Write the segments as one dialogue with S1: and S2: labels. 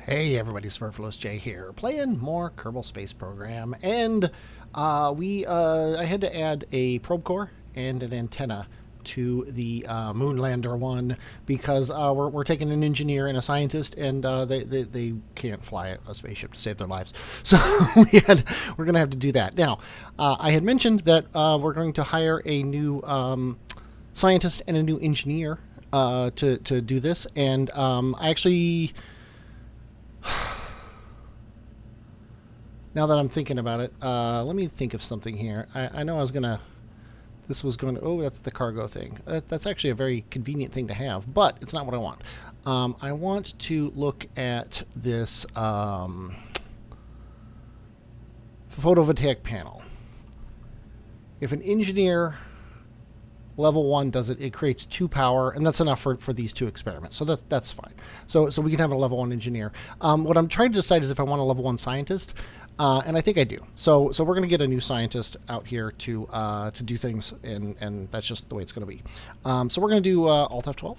S1: Hey everybody, Superfluous J here, playing more Kerbal Space Program, and I had to add a probe core and an antenna to the Moonlander one because we're taking an engineer and a scientist, and they can't fly a spaceship to save their lives, so we're gonna have to do that. Now, I had mentioned that we're going to hire a new scientist and a new engineer to do this, and I actually. Now that I'm thinking about it, let me think of something here. I know I was gonna. This was going to. Oh, that's the cargo thing. That's actually a very convenient thing to have, but it's not what I want. I want to look at this photovoltaic panel. If an engineer level 1 does it, it creates 2 power, and that's enough for these 2 experiments. So that's fine. So we can have a level 1 engineer. What I'm trying to decide is if I want a level 1 scientist, and I think I do. So we're going to get a new scientist out here to do things, and that's just the way it's going to be. So we're going to do Alt F12.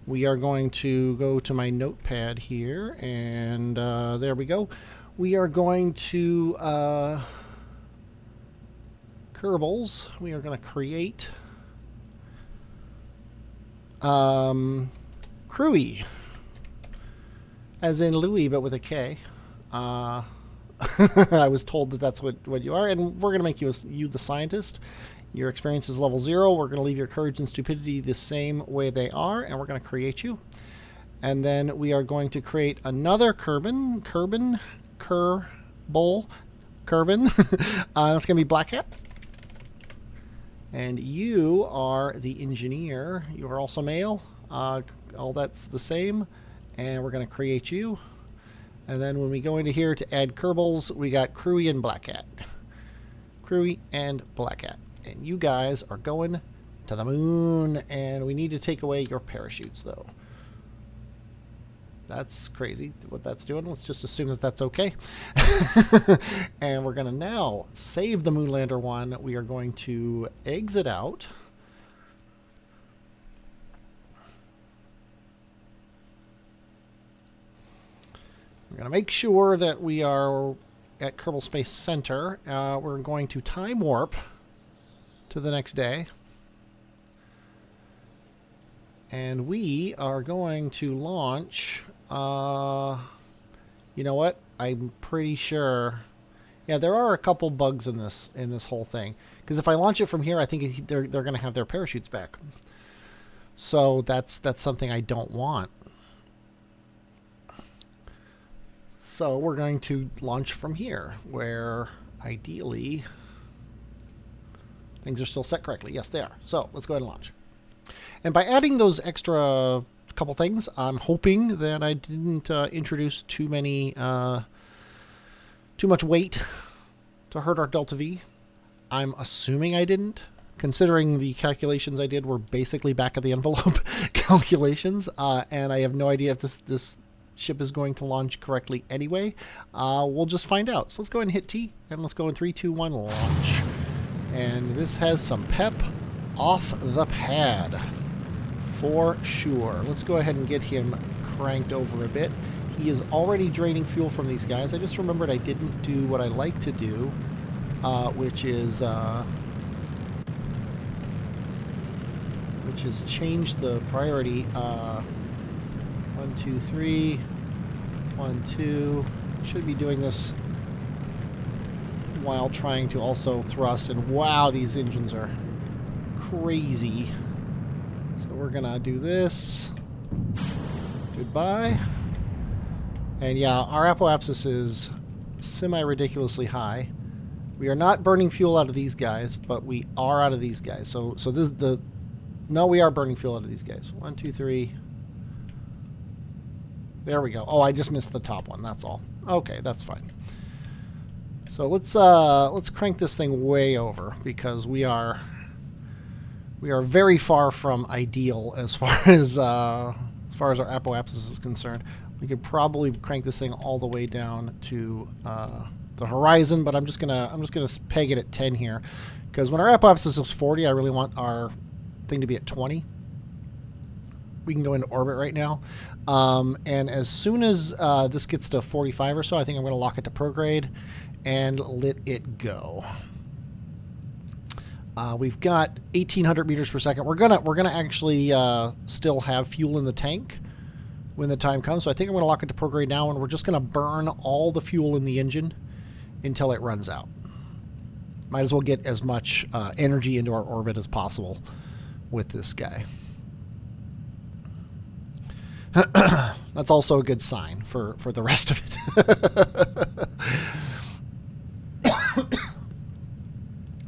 S1: We are going to go to my notepad here, and there we go. We are going to Kerbals. We are going to create Crewy, as in Louis, but with a K. I was told that that's what you are, and we're going to make you the scientist. Your experience is level 0. We're going to leave your courage and stupidity the same way they are, and we're going to create you. And then we are going to create another Kerbin. That's going to be Black Hat. And you are the engineer. You are also male. All that's the same. And we're going to create you. And then when we go into here to add Kerbals, we got Crewy and Black Hat. Crewy and Black Hat. And you guys are going to the moon. And we need to take away your parachutes, though. That's crazy what that's doing. Let's just assume that that's okay. And we're going to now save the Moonlander one. We are going to exit out. We're going to make sure that we are at Kerbal Space Center. We're going to time warp to the next day. And we are going to launch. You know what? I'm pretty sure. Yeah, there are a couple bugs in this whole thing. Because if I launch it from here, I think they're going to have their parachutes back. So that's something I don't want. So we're going to launch from here, where ideally things are still set correctly. Yes, they are. So let's go ahead and launch. And by adding those extra couple things, I'm hoping that I didn't introduce too much weight to hurt our Delta V. I'm assuming I didn't, considering the calculations I did were basically back of the envelope calculations, and I have no idea if this ship is going to launch correctly anyway. We'll just find out. So let's go ahead and hit T, and let's go in 3, 2, 1, launch. And this has some pep off the pad. For sure. Let's go ahead and get him cranked over a bit. He is already draining fuel from these guys. I just remembered I didn't do what I like to do, which is change the priority. 1, 2, 3. 1, 2. Should be doing this while trying to also thrust. And wow, these engines are crazy. So we're gonna do this. Goodbye. And yeah, our apoapsis is semi-ridiculously high. We are not burning fuel out of these guys, but we are out of these guys. So this is no, we are burning fuel out of these guys. 1, 2, 3. There we go. Oh, I just missed the top one. That's all. Okay, that's fine. So let's crank this thing way over, because we are very far from ideal as far as our apoapsis is concerned. We could probably crank this thing all the way down to the horizon, but I'm just gonna peg it at 10 here, because when our apoapsis is 40, I really want our thing to be at 20. we can go into orbit right now. And as soon as this gets to 45 or so, I think I'm going to lock it to prograde and let it go. We've got 1,800 meters per second. We're gonna actually still have fuel in the tank when the time comes. So I think I'm gonna lock it to prograde now, and we're just gonna burn all the fuel in the engine until it runs out. Might as well get as much energy into our orbit as possible with this guy. That's also a good sign for the rest of it.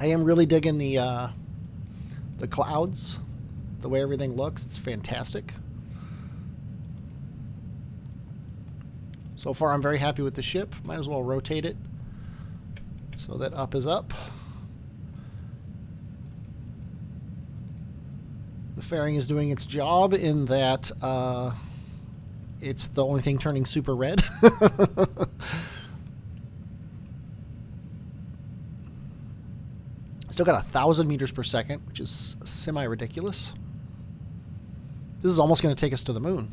S1: I am really digging the clouds, the way everything looks. It's fantastic. So far, I'm very happy with the ship. Might as well rotate it so that up is up. The fairing is doing its job in that it's the only thing turning super red. Still got 1,000 meters per second, which is semi-ridiculous. This is almost going to take us to the moon.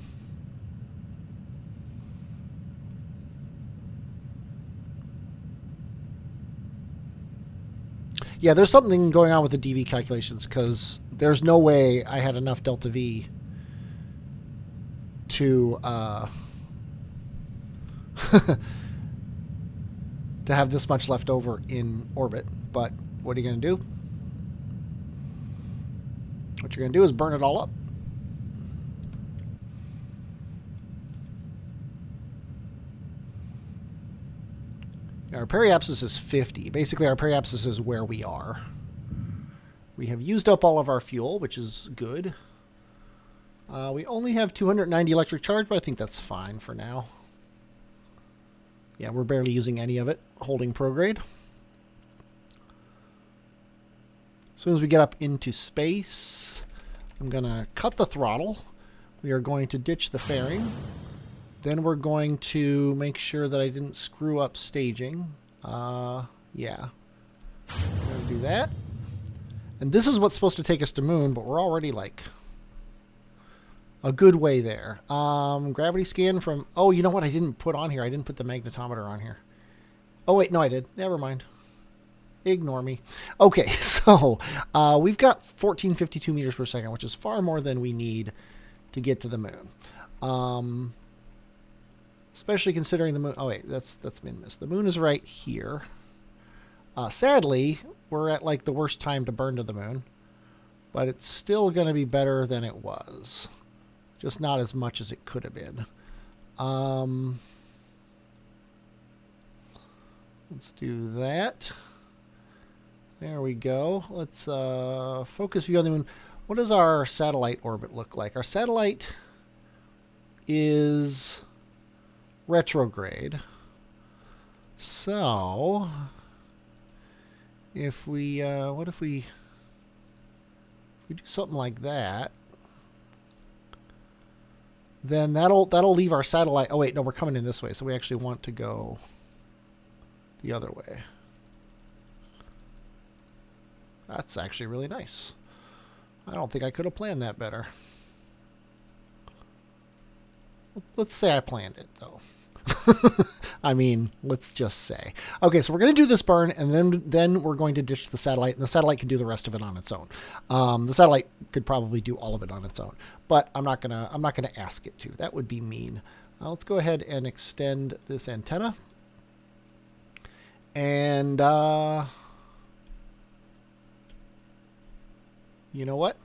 S1: Yeah, there's something going on with the DV calculations, because there's no way I had enough delta V to to have this much left over in orbit. But what are you going to do? What you're going to do is burn it all up. Our periapsis is 50. Basically, our periapsis is where we are. We have used up all of our fuel, which is good. We only have 290 electric charge, but I think that's fine for now. Yeah, we're barely using any of it, holding prograde. As soon as we get up into space, I'm going to cut the throttle. We are going to ditch the fairing. Then we're going to make sure that I didn't screw up staging. Yeah. I'm going to do that. And this is what's supposed to take us to moon, but we're already like a good way there. Gravity scan from... Oh, you know what I didn't put on here? I didn't put the magnetometer on here. Oh, wait. No, I did. Never mind. Ignore me. Okay, so we've got 1452 meters per second, which is far more than we need to get to the moon. Especially considering the moon... Oh, wait, that's been missed. The moon is right here. Sadly, we're at like the worst time to burn to the moon. But it's still going to be better than it was. Just not as much as it could have been. Let's do that. There we go. Let's focus view on the moon. What does our satellite orbit look like? Our satellite is retrograde. So, if we, what if we do something like that? Then that'll leave our satellite. Oh wait, no, we're coming in this way, so we actually want to go the other way. That's actually really nice. I don't think I could have planned that better. Let's say I planned it, though. I mean, let's just say. Okay, so we're going to do this burn, and then we're going to ditch the satellite, and the satellite can do the rest of it on its own. The satellite could probably do all of it on its own, but I'm not gonna ask it to. That would be mean. Let's go ahead and extend this antenna, and you know what?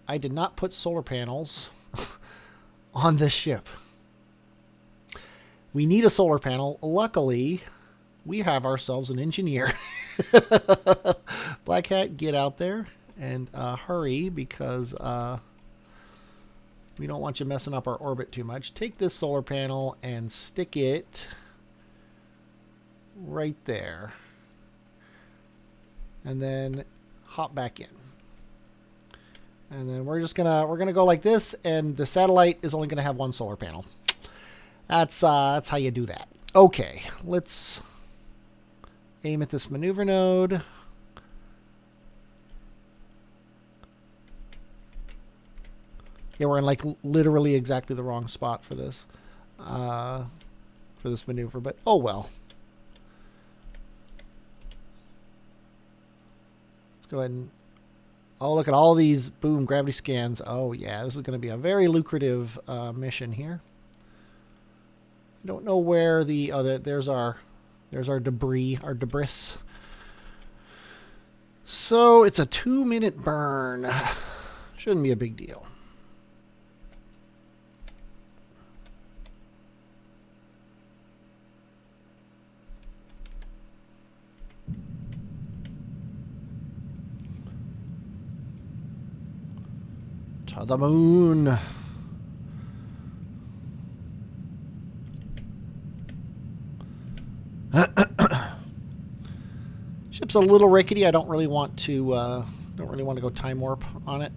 S1: I did not put solar panels on this ship. We need a solar panel. Luckily, we have ourselves an engineer. Black Hat, get out there and hurry, because we don't want you messing up our orbit too much. Take this solar panel and stick it right there. And then hop back in. And then we're gonna go like this, and the satellite is only gonna have one solar panel. That's how you do that. Okay, let's aim at this maneuver node. Yeah, we're in like literally exactly the wrong spot for this maneuver, but oh well. Let's go ahead and oh, look at all these boom gravity scans. Oh yeah, this is going to be a very lucrative mission here. I don't know where the there's our debris, our debris. So it's a 2-minute burn. Shouldn't be a big deal. To the moon. Ship's a little rickety. I don't really want to go time warp on it.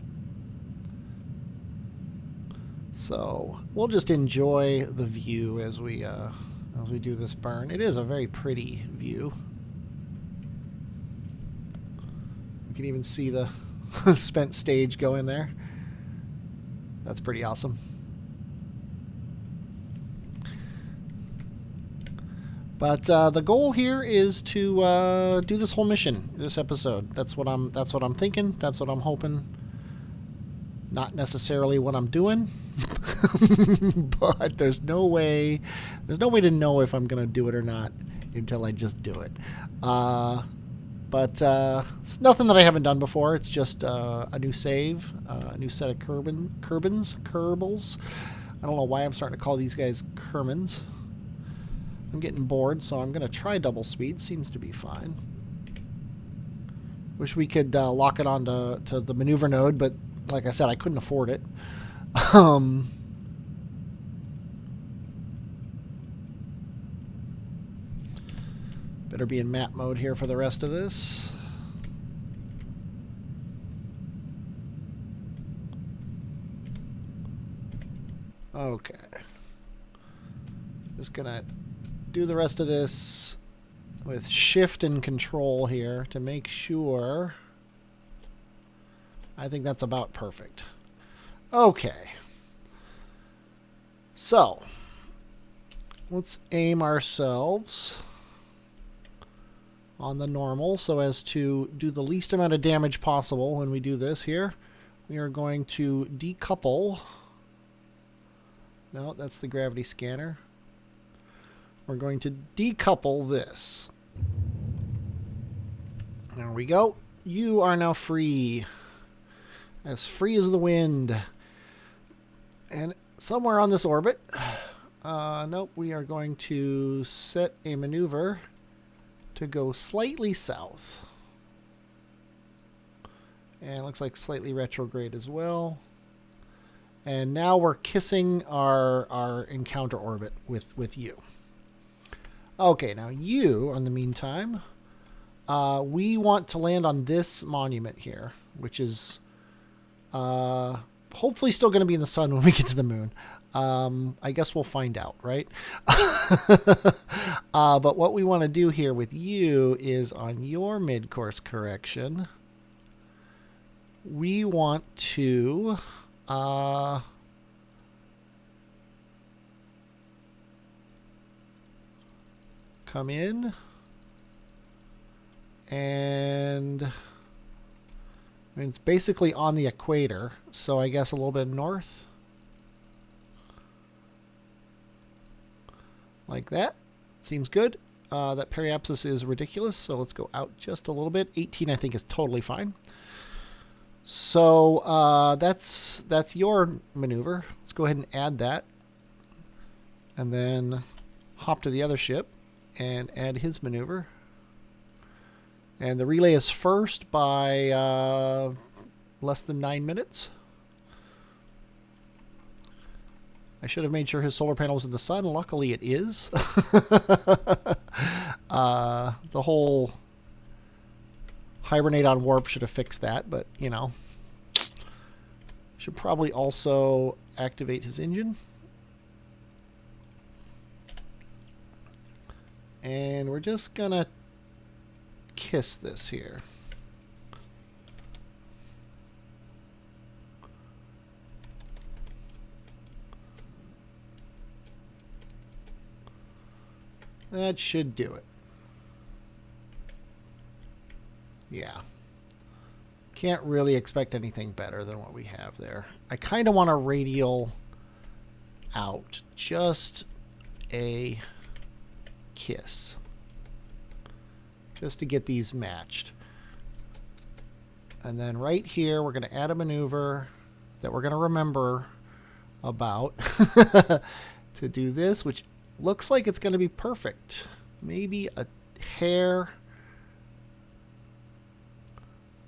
S1: So we'll just enjoy the view as we do this burn. It is a very pretty view. You can even see the spent stage go in there. That's pretty awesome. But the goal here is to do this whole mission, this episode. That's what I'm thinking. That's what I'm hoping. Not necessarily what I'm doing, but there's no way to know if I'm gonna do it or not until I just do it. But it's nothing that I haven't done before. It's just a new save, a new set of Kerbins. I don't know why I'm starting to call these guys Kerbins. I'm getting bored, so I'm going to try double speed. Seems to be fine. Wish we could lock it onto the maneuver node, but like I said, I couldn't afford it. Better be in map mode here for the rest of this. Okay. Just gonna do the rest of this with shift and control here to make sure. I think that's about perfect. Okay. So, let's aim ourselves on the normal so as to do the least amount of damage possible when we do this here. We are going to decouple. No, that's the gravity scanner. We're going to decouple this. There we go. You are now free. As free as the wind. And somewhere on this orbit, nope, we are going to set a maneuver to go slightly south. And it looks like slightly retrograde as well. And now we're kissing our encounter orbit with you. Okay, now you, in the meantime, we want to land on this monument here, which is hopefully still going to be in the sun when we get to the moon. I guess we'll find out, right? But what we want to do here with you is on your mid-course correction, we want to come in and I mean, it's basically on the equator, so I guess a little bit north. Like that. Seems good. That periapsis is ridiculous, so let's go out just a little bit. 18, I think, is totally fine. So that's your maneuver. Let's go ahead and add that. And then hop to the other ship and add his maneuver. And the relay is first by less than 9 minutes. I should have made sure his solar panel was in the sun. Luckily, it is. The whole Hibernate-on-warp should have fixed that, but, you know. Should probably also activate his engine. And we're just going to kiss this here. That should do it. Yeah. Can't really expect anything better than what we have there. I kind of want to radial out just a kiss. Just to get these matched. And then right here, we're going to add a maneuver that we're going to remember about to do this, which looks like it's going to be perfect. Maybe a hair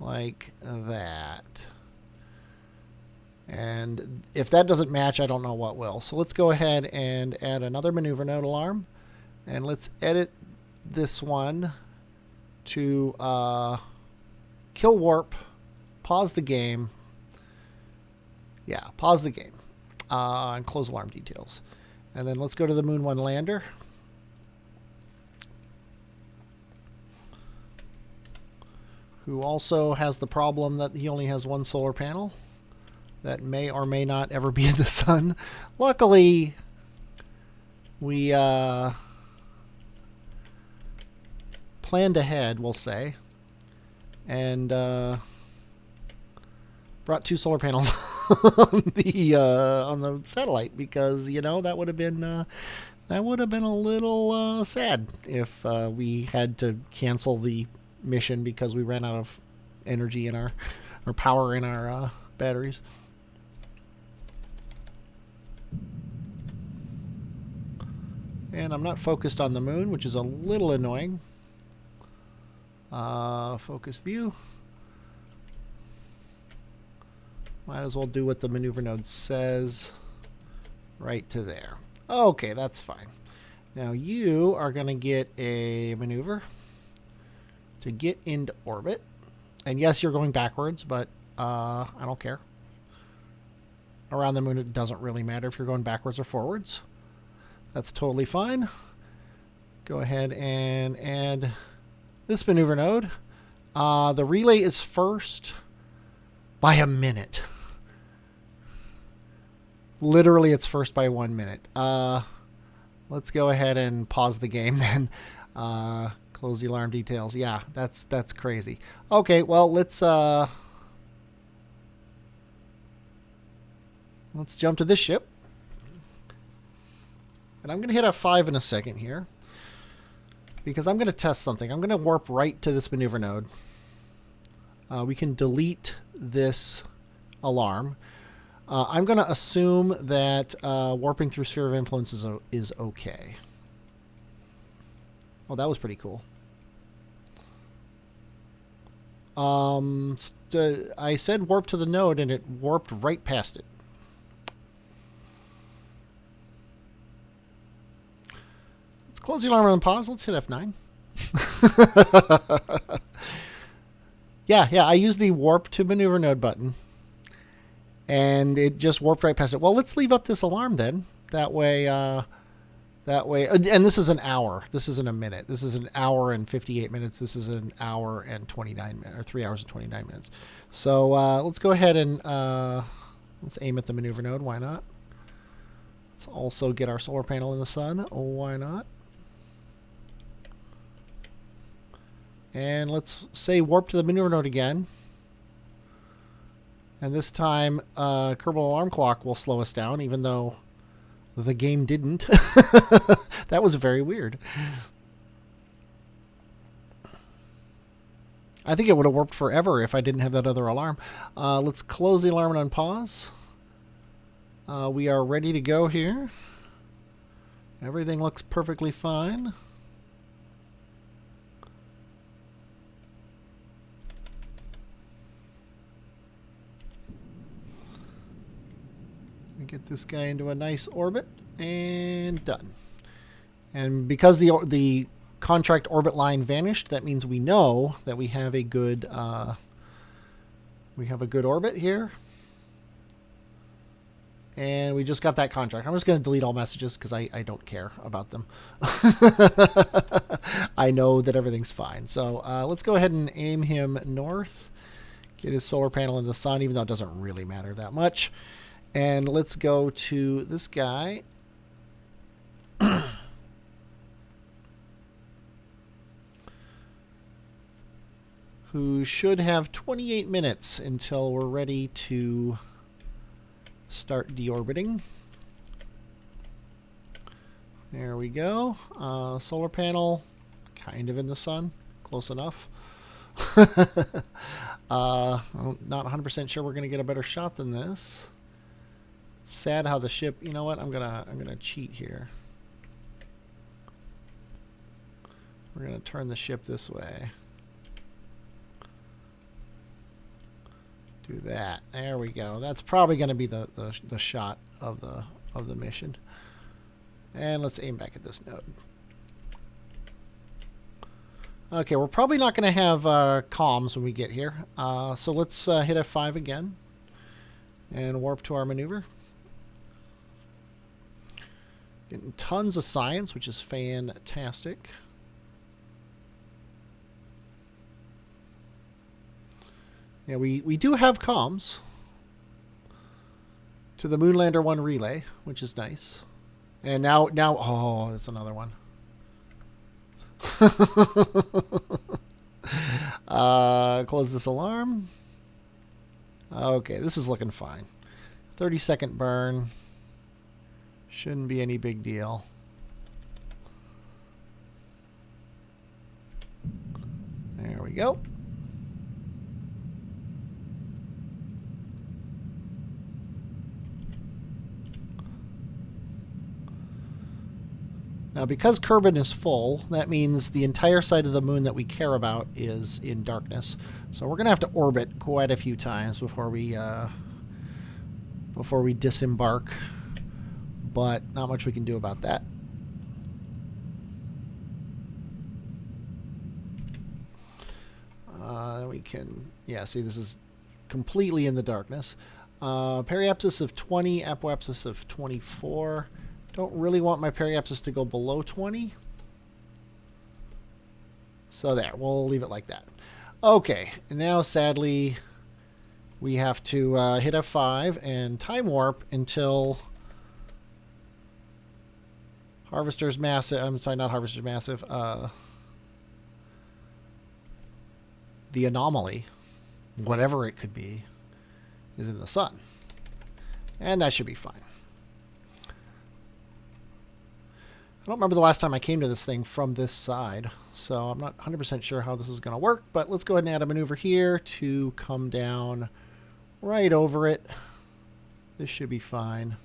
S1: like that. And if that doesn't match, I don't know what will. So let's go ahead and add another maneuver node alarm. And let's edit this one to kill warp, pause the game. Yeah, pause the game. And close alarm details. And then let's go to the Moon 1 lander. Who also has the problem that he only has one solar panel that may or may not ever be in the sun. Luckily, we planned ahead, we'll say, and brought 2 solar panels on the satellite, because that would have been a little sad if we had to cancel the mission because we ran out of energy in our power in our batteries. And I'm not focused on the moon, which is a little annoying. Focus view. Might as well do what the maneuver node says right to there. Okay, that's fine. Now you are going to get a maneuver to get into orbit. And yes, you're going backwards, but I don't care. Around the moon, it doesn't really matter if you're going backwards or forwards. That's totally fine. Go ahead and add this maneuver node. The relay is first by a minute. Literally, it's first by 1 minute. Let's go ahead and pause the game then. Close the alarm details. Yeah, that's crazy. Okay, well, let's jump to this ship. And I'm going to hit F5 in a second here, because I'm going to test something. I'm going to warp right to this maneuver node. We can delete this alarm. I'm going to assume that warping through sphere of influence is okay. Oh, that was pretty cool. I said warp to the node, and it warped right past it. Let's close the alarm and pause. Let's hit F9. Yeah, I used the warp to maneuver node button, and it just warped right past it. Well, let's leave up this alarm then. That way, and this is an hour. This isn't a minute. This is an hour and 58 minutes. This is an hour and 29 minutes, or 3 hours and 29 minutes. So let's go ahead and let's aim at the maneuver node. Why not? Let's also get our solar panel in the sun. Why not? And let's say warp to the maneuver node again. And this time, Kerbin alarm clock will slow us down, even though the game didn't. That was very weird. I think it would have worked forever if I didn't have that other alarm. Let's close the alarm and unpause. We are ready to go here. Everything looks perfectly fine. Get this guy into a nice orbit, and done. And because the contract orbit line vanished, that means we know that we have a good orbit here. And we just got that contract. I'm just going to delete all messages because I don't care about them. I know that everything's fine. So let's go ahead and aim him north. Get his solar panel in the sun, even though it doesn't really matter that much. And let's go to this guy. who should have 28 minutes until we're ready to start deorbiting. There we go. Solar panel, kind of in the sun, close enough. I'm not 100% sure we're gonna get a better shot than this. It's sad how the ship. You know what? I'm gonna cheat here. We're gonna turn the ship this way. Do that. There we go. That's probably gonna be the shot of the mission. And let's aim back at this node. Okay, we're probably not going to have comms when we get here. So let's hit F5 again and warp to our maneuver. Getting tons of science, which is fantastic. Yeah, we do have comms to the Moonlander 1 relay, which is nice. And now, oh, that's another one. Close this alarm. Okay, this is looking fine. 30-second burn. Shouldn't be any big deal. There we go. Now, because Kerbin is full, that means the entire side of the moon that we care about is in darkness. So we're going to have to orbit quite a few times before we disembark. But not much we can do about that. We can, yeah, see, this is completely in the darkness. Periapsis of 20, apoapsis of 24. Don't really want my periapsis to go below 20. So there, we'll leave it like that. Okay, and now sadly we have to hit F5 and time warp until Harvester's Massive, I'm sorry, not Harvester's Massive, the Anomaly, whatever it could be, is in the sun. And that should be fine. I don't remember the last time I came to this thing from this side, so I'm not 100% sure how this is going to work, but let's go ahead and add a maneuver here to come down right over it. This should be fine.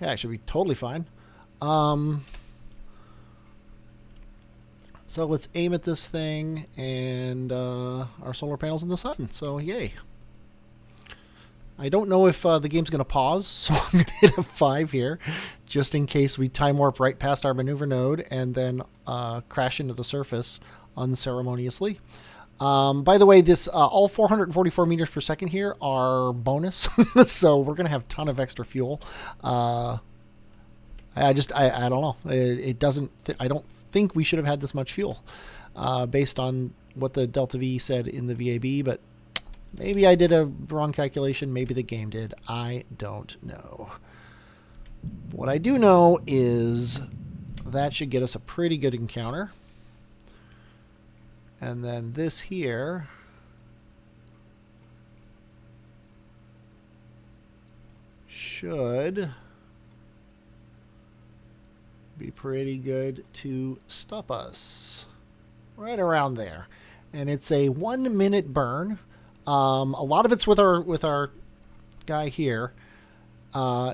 S1: Yeah, it should be totally fine. So let's aim at this thing, and our solar panel's in the sun, so yay. I don't know if the game's going to pause, so I'm going to hit F5 here, just in case we time warp right past our maneuver node and then crash into the surface unceremoniously. By the way, this all 444 meters per second here are bonus, so we're going to have a ton of extra fuel. I don't know. It doesn't. I don't think we should have had this much fuel, based on what the Delta V said in the VAB, but maybe I did a wrong calculation. Maybe the game did. I don't know. What I do know is that should get us a pretty good encounter. And then this here should be pretty good to stop us. Right around there. And it's a 1 minute burn. A lot of it's with our guy here.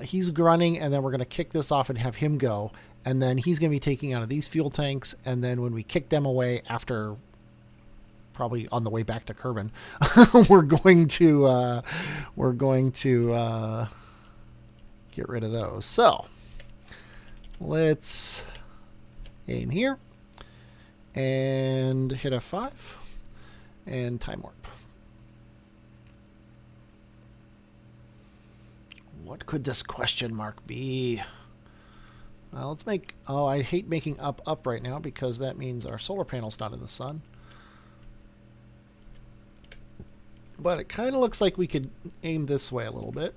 S1: He's grunting, and then we're going to kick this off and have him go. And then he's going to be taking out of these fuel tanks. And then when we kick them away after, probably on the way back to Kerbin, we're going to get rid of those. So let's aim here and hit F5 and time warp. What could this question mark be? Let's make... Oh, I hate making up right now because that means our solar panel's not in the sun. But it kind of looks like we could aim this way a little bit.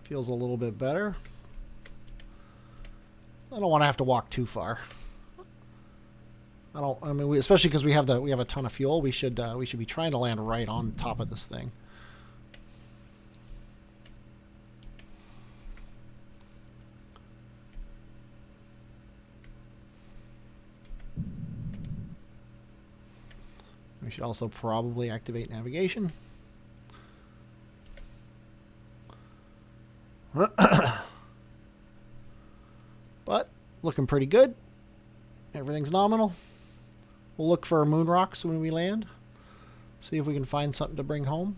S1: Feels a little bit better. I don't want to have to walk too far. I mean, especially because we have a ton of fuel. We should be trying to land right on top of this thing. We should also probably activate navigation. But looking pretty good. Everything's nominal. We'll look for moon rocks when we land. See if we can find something to bring home.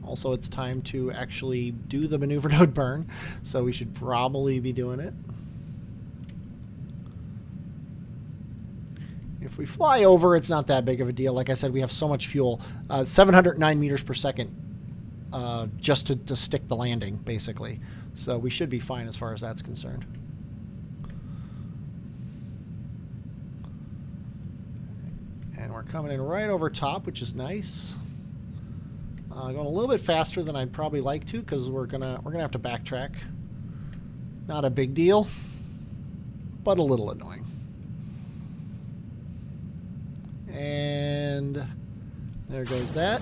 S1: Also, it's time to actually do the maneuver node burn, so we should probably be doing it. If we fly over, it's not that big of a deal. Like I said, we have so much fuel. 709 meters per second just to stick the landing, basically. So we should be fine as far as that's concerned. And we're coming in right over top, which is nice. Going a little bit faster than I'd probably like to, because we're gonna have to backtrack. Not a big deal, but a little annoying. And there goes that.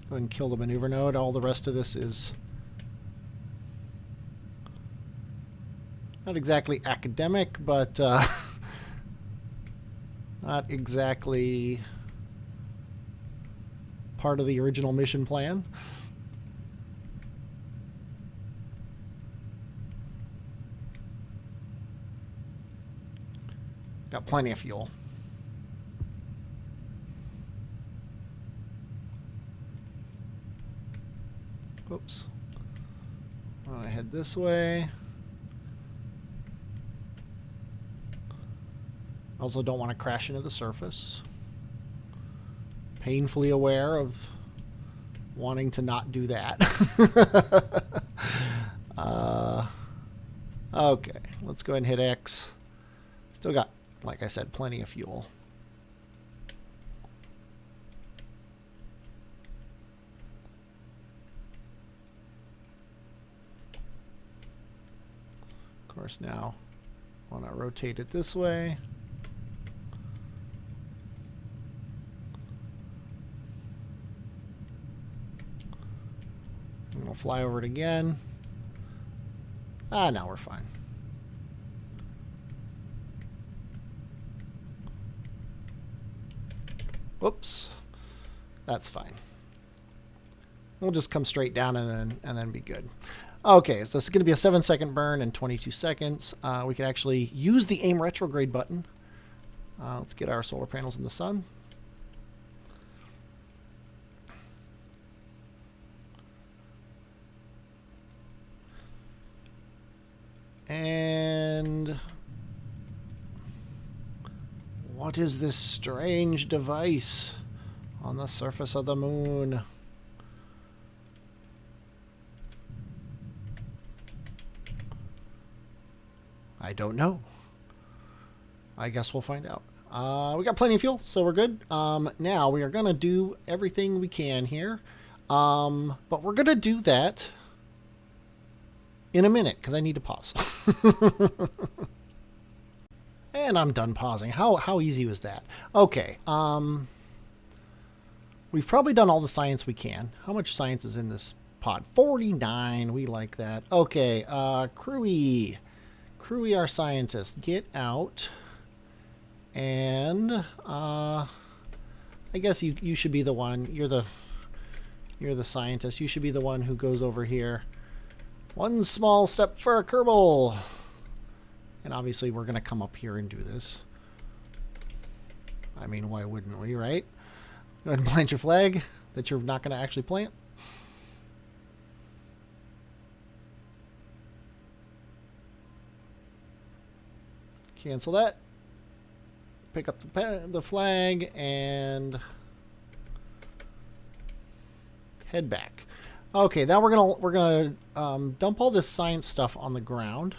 S1: Go ahead and kill the maneuver node. All the rest of this is not exactly academic, but not exactly part of the original mission plan. Got plenty of fuel. Oops. I'm gonna head this way. Also don't want to crash into the surface. Painfully aware of wanting to not do that. Okay, let's go ahead and hit X. Still got, like I said, plenty of fuel. Of course, now I want to rotate it this way. I'm going to fly over it again. Ah, now we're fine. Whoops. That's fine. We'll just come straight down and then be good. Okay, so this is going to be a 7-second burn in 22 seconds. We can actually use the aim retrograde button. Let's get our solar panels in the sun. And what is this strange device on the surface of the moon? I don't know. I guess we'll find out. We got plenty of fuel, so we're good. Now we are going to do everything we can here. But we're going to do that in a minute, because I need to pause. And I'm done pausing. How easy was that? Okay. We've probably done all the science we can. How much science is in this pod? 49. We like that. Okay. Crewy, our scientist, get out. And I guess you should be the one. You're the scientist. You should be the one who goes over here. One small step for a Kerbal. And obviously we're going to come up here and do this. I mean, why wouldn't we, right? Go ahead and plant your flag that you're not going to actually plant. Cancel that. Pick up the flag and head back. Okay, now we're gonna dump all this science stuff on the ground,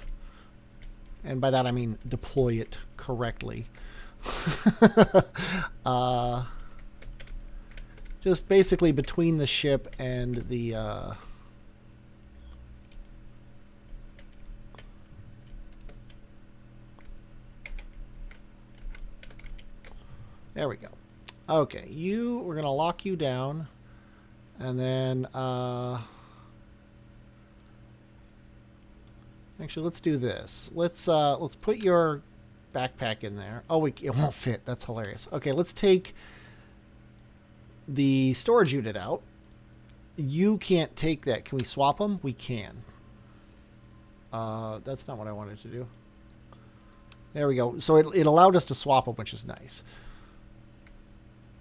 S1: And by that I mean deploy it correctly. Just basically between the ship and the there we go. Okay, we're gonna lock you down, and then actually let's do this. Let's put your backpack in there. Oh, it won't fit. That's hilarious. Okay, let's take the storage unit out. You can't take that. Can we swap them? We can. That's not what I wanted to do. There we go. So it allowed us to swap them, which is nice.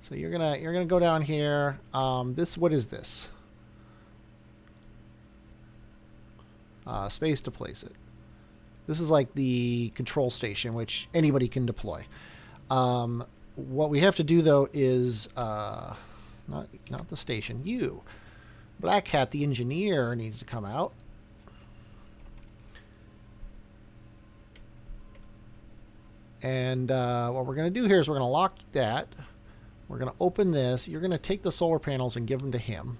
S1: So you're gonna go down here. What is this? Space to place it. This is like the control station, which anybody can deploy. What we have to do though is not the station. Black Hat, the engineer, needs to come out. And what we're going to do here is we're going to lock that. We're going to open this. You're going to take the solar panels and give them to him.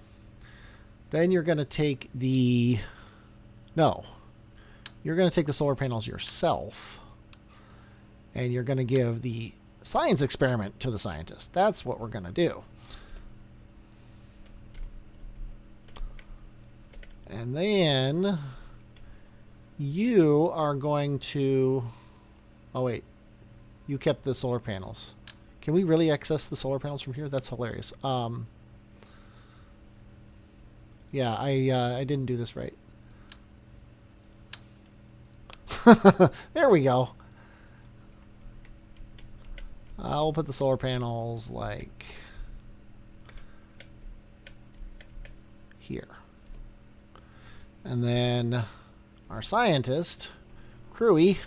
S1: Then you're going to take the... No. You're going to take the solar panels yourself. And you're going to give the science experiment to the scientist. That's what we're going to do. And then you are going to... Oh, wait. You kept the solar panels. Can we really access the solar panels from here? That's hilarious. Yeah, I didn't do this right. There we go. I'll put the solar panels like here. And then our scientist, Crewy,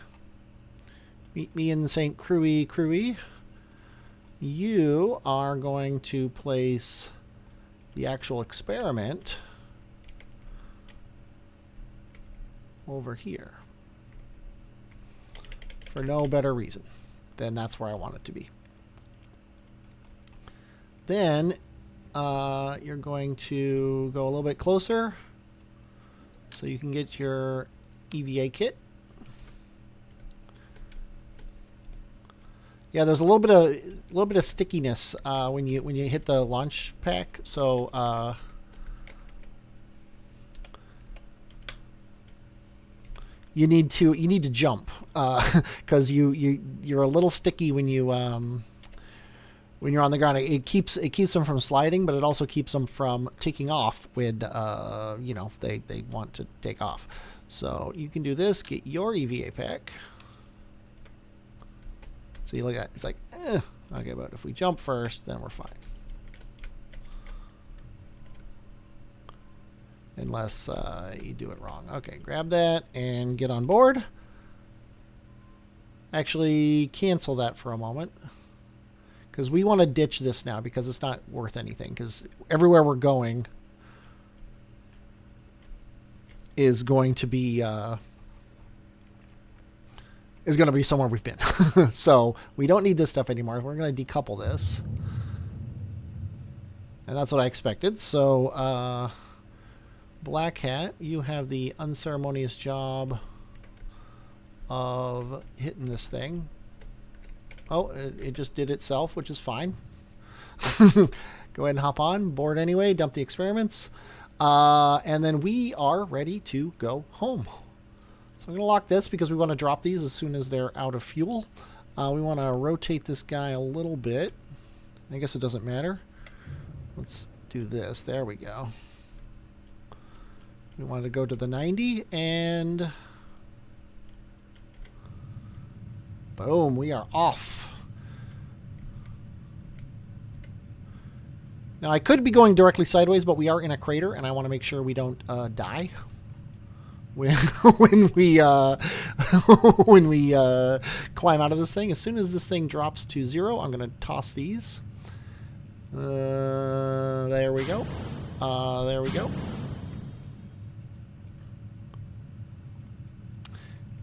S1: meet me in St. Crewy. You are going to place the actual experiment over here. For no better reason than that's where I want it to be. Then you're going to go a little bit closer so you can get your EVA kit. Yeah, there's a little bit of stickiness when you hit the launch pack. So you need to jump because you're a little sticky when you're on the ground. It keeps them from sliding, but it also keeps them from taking off when they want to take off. So you can do this. Get your EVA pack. See, look at it. It's like, okay, but if we jump first, then we're fine. Unless you do it wrong. Okay, grab that and get on board. Actually, cancel that for a moment. Because we want to ditch this now because it's not worth anything. Because everywhere we're going is going to be... is going to be somewhere we've been. So we don't need this stuff anymore. We're going to decouple this. And that's what I expected. So Black Hat, you have the unceremonious job of hitting this thing. Oh, it just did itself, which is fine. Go ahead and hop on board anyway, dump the experiments. And then we are ready to go home. So I'm going to lock this because we want to drop these as soon as they're out of fuel. We want to rotate this guy a little bit. I guess it doesn't matter. Let's do this. There we go. We want to go to the 90 and boom, we are off. Now I could be going directly sideways, but we are in a crater and I want to make sure we don't die. When we climb out of this thing. As soon as this thing drops to 0, I'm going to toss these. There we go. There we go.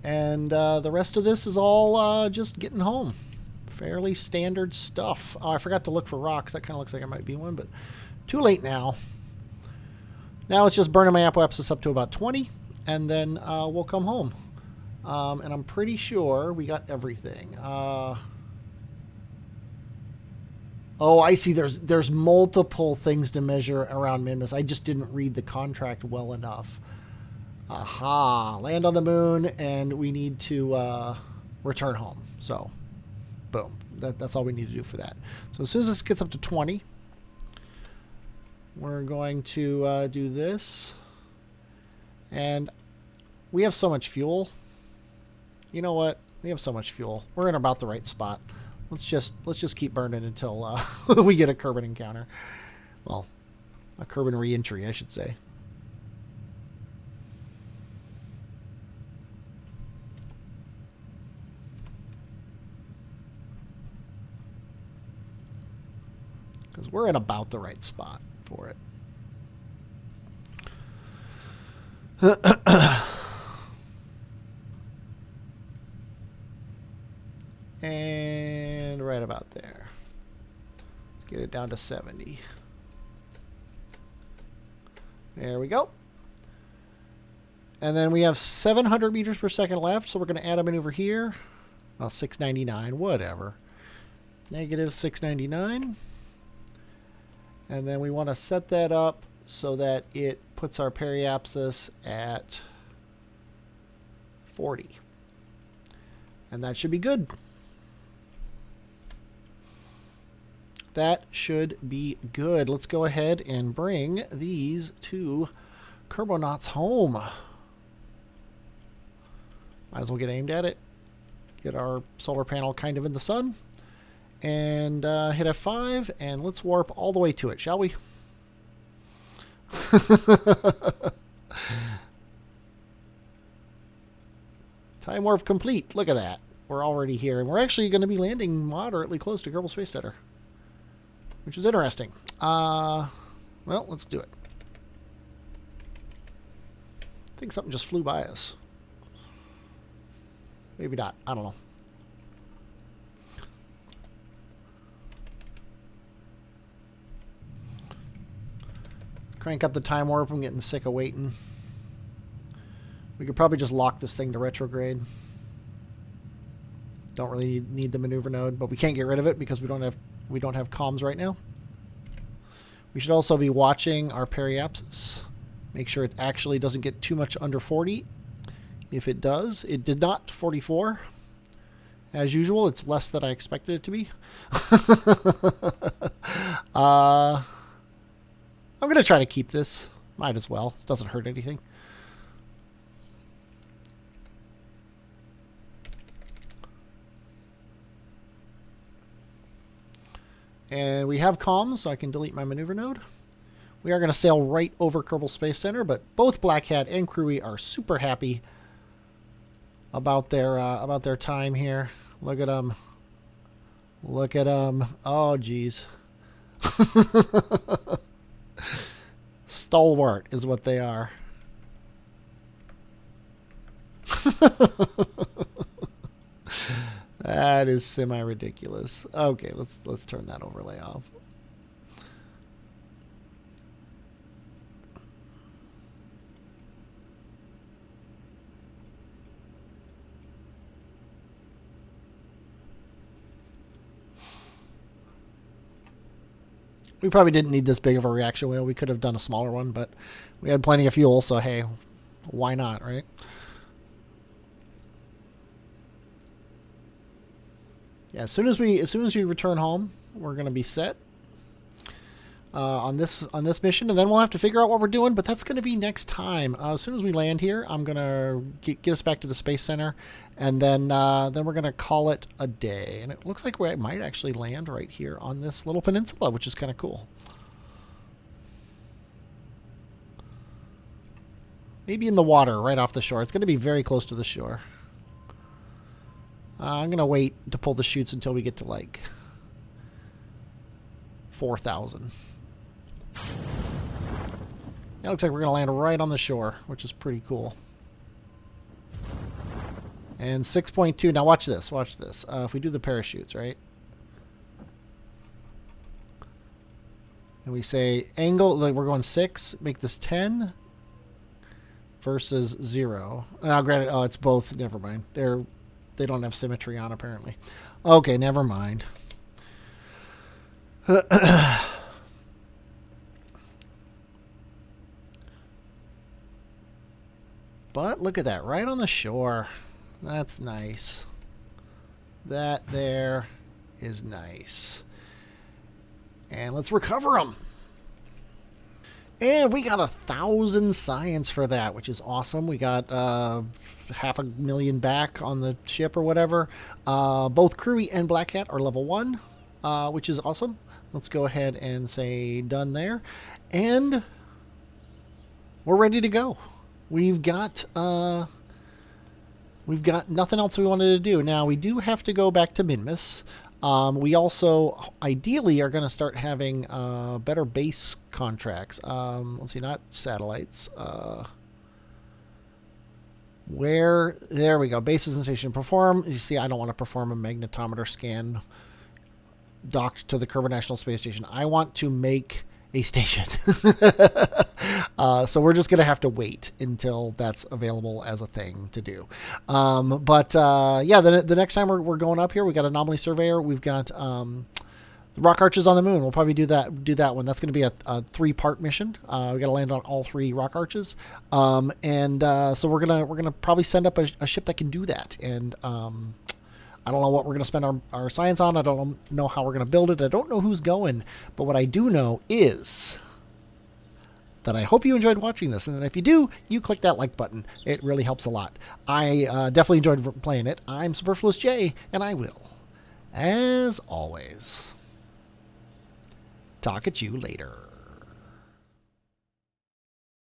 S1: And the rest of this is all just getting home. Fairly standard stuff. Oh, I forgot to look for rocks. That kind of looks like it might be one, but too late now. Now it's just burning my apoapsis up to about 20, and then we'll come home. And I'm pretty sure we got everything. Oh, I see. There's multiple things to measure around Minmus. I just didn't read the contract well enough. Aha. Land on the moon, and we need to return home. So, boom. That's all we need to do for that. So as soon as this gets up to 20, we're going to do this. And we have so much fuel. You know what? We have so much fuel. We're in about the right spot. Let's just keep burning until we get a Kerbin encounter. Well, a Kerbin re-entry, I should say. Because we're in about the right spot for it. And right about there. Let's get it down to 70. There we go. And then we have 700 meters per second left, so we're going to add a maneuver here. Well, 699, whatever. Negative 699. And then we want to set that up so that it puts our periapsis at 40. And that should be good. That should be good. Let's go ahead and bring these two Kerbonauts home. Might as well get aimed at it. Get our solar panel kind of in the sun. And hit F5, and let's warp all the way to it, shall we? Time warp complete. Look at that. We're already here, and we're actually going to be landing moderately close to Kerbal Space Center, which is interesting. Well, let's do it. I think something just flew by us. Maybe not. I don't know. Crank up the time warp. I'm getting sick of waiting. We could probably just lock this thing to retrograde. Don't really need the maneuver node, but we can't get rid of it because we don't have comms right now. We should also be watching our periapsis. Make sure it actually doesn't get too much under 40. If it does, it did not. 44. As usual, it's less than I expected it to be. I'm going to try to keep this. Might as well. It doesn't hurt anything. And we have comms, so I can delete my maneuver node. We are going to sail right over Kerbal Space Center, but both Black Hat and Crewy are super happy about their time here. Look at them. Look at them. Oh, geez. Stalwart is what they are. That is semi-ridiculous. Okay, let's turn that overlay off. We probably didn't need this big of a reaction wheel. We could have done a smaller one, but we had plenty of fuel, so hey, why not, right? Yeah, as soon as we return home, we're gonna be set on this mission, and then we'll have to figure out what we're doing. But that's gonna be next time. As soon as we land here, I'm gonna get us back to the Space Center, and then we're gonna call it a day. And it looks like we might actually land right here on this little peninsula, which is kind of cool. Maybe in the water, right off the shore. It's gonna be very close to the shore. I'm going to wait to pull the chutes until we get to, like, 4,000. It looks like we're going to land right on the shore, which is pretty cool. And 6.2. Now watch this. Watch this. If we do the parachutes, right? And we say angle, like we're going 6, make this 10 versus 0. Now granted, oh, it's both. Never mind. They don't have symmetry on apparently. Okay, never mind. But look at that, right on the shore. That's nice. That there is nice. And let's recover them. And we got 1,000 science for that, which is awesome. We got 500,000 back on the ship or whatever. Both Kiwi and Black Hat are level 1, which is awesome. Let's go ahead and say done there. And we're ready to go. We've got nothing else we wanted to do. Now, we do have to go back to Minmus. We also, ideally, are going to start having better base contracts. Let's see, not satellites. There we go. Bases and station perform. You see, I don't want to perform a magnetometer scan docked to the Kerbin National Space Station. I want to make a station. So we're just going to have to wait until that's available as a thing to do. Yeah, the next time we're going up here, we got Anomaly Surveyor. We've got the Rock Arches on the Moon. We'll probably do that one. That's going to be a 3-part mission. We got to land on all 3 Rock Arches. So we're gonna probably send up a ship that can do that. And I don't know what we're going to spend our science on. I don't know how we're going to build it. I don't know who's going. But what I do know is that I hope you enjoyed watching this. And if you do, you click that like button. It really helps a lot. I definitely enjoyed playing it. I'm Superfluous J, and I will, as always, talk at you later.